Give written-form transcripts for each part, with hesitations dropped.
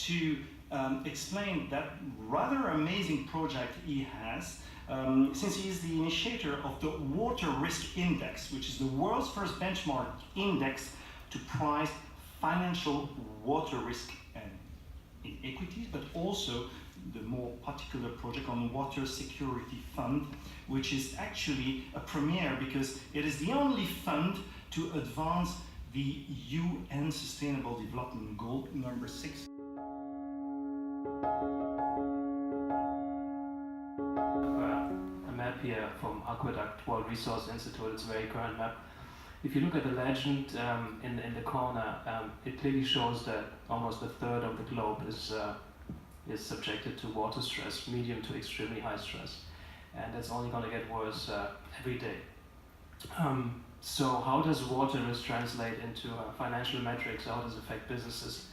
to explain that rather amazing project he has, since he is the initiator of the Water Risk Index, which is the world's first benchmark index to price financial water risk in equities, but also the more particular project on water security fund, which is actually a premiere because it is the only fund to advance the UN Sustainable Development Goal number 6. A map here from Aqueduct World Resource Institute. It's a very current map. If you look at the legend in the corner, it clearly shows that almost a third of the globe is subjected to water stress, medium to extremely high stress, and that's only going to get worse every day. So how does water risk translate into financial metrics? How does it affect businesses?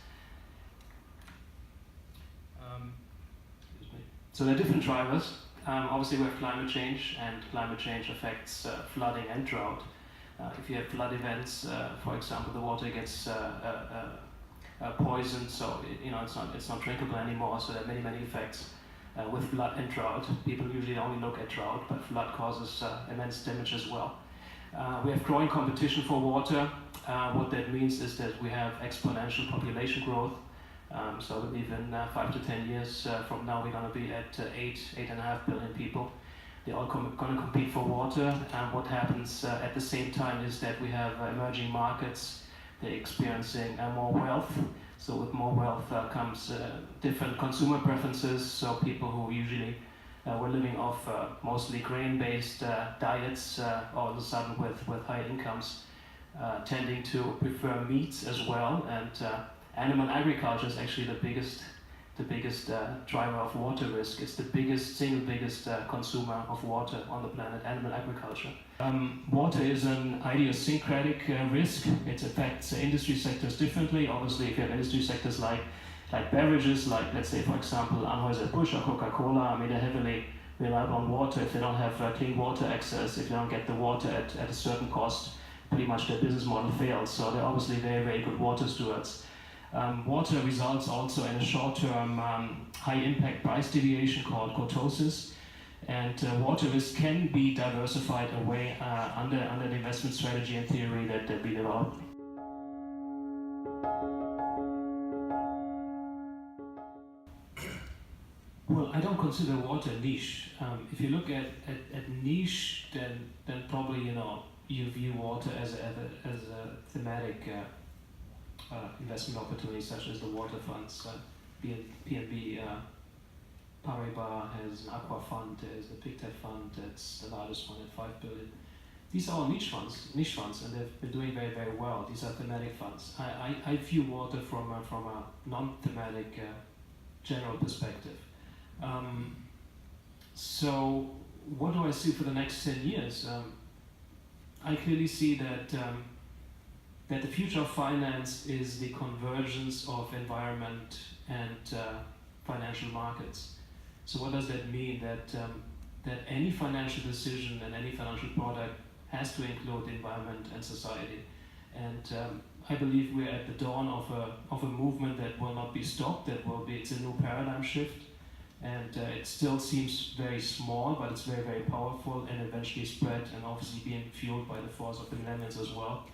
So there are different drivers. Obviously we have climate change, and climate change affects flooding and drought. If you have flood events, for example, the water gets poisoned, so it's not drinkable anymore. So there are many effects with flood and drought. People usually only look at drought, but flood causes immense damage as well. We have growing competition for water. What that means is that we have exponential population growth. So I believe in 5 to 10 years from now we're going to be at 8.5 billion people. They're all going to compete for water, and what happens at the same time is that we have emerging markets. They're experiencing more wealth. So with more wealth comes different consumer preferences. So people who usually were living off mostly grain-based diets, all of a sudden with high incomes, tending to prefer meats as well. And animal agriculture is actually the biggest driver of water risk. It's the single biggest consumer of water on the planet, animal agriculture. Water is an idiosyncratic risk. It affects industry sectors differently. Obviously, if you have industry sectors like beverages, like let's say for example Anheuser-Busch or Coca-Cola, I mean they're heavily reliable on water. If they don't have clean water access, if they don't get the water at a certain cost, pretty much their business model fails. So they're obviously very good water stewards. Water results also in a short-term high-impact price deviation called kurtosis, and water risk can be diversified away under the investment strategy and theory that we developed. Well, I don't consider water niche. If you look at niche, then probably you view water as a thematic investment opportunities such as the water funds. BNP Paribas has an aqua fund, there's the Pictet fund, that's the largest one at 5 billion. These are all niche funds, and they've been doing very well. These are thematic funds. I view water from a non-thematic general perspective. So what do I see for the next 10 years? I clearly see that the future of finance is the convergence of environment and financial markets. So what does that mean? That any financial decision and any financial product has to include the environment and society. And I believe we're at the dawn of a movement that will not be stopped. It's a new paradigm shift, and it still seems very small, but it's very powerful and eventually spread, and obviously being fueled by the force of the millennials as well.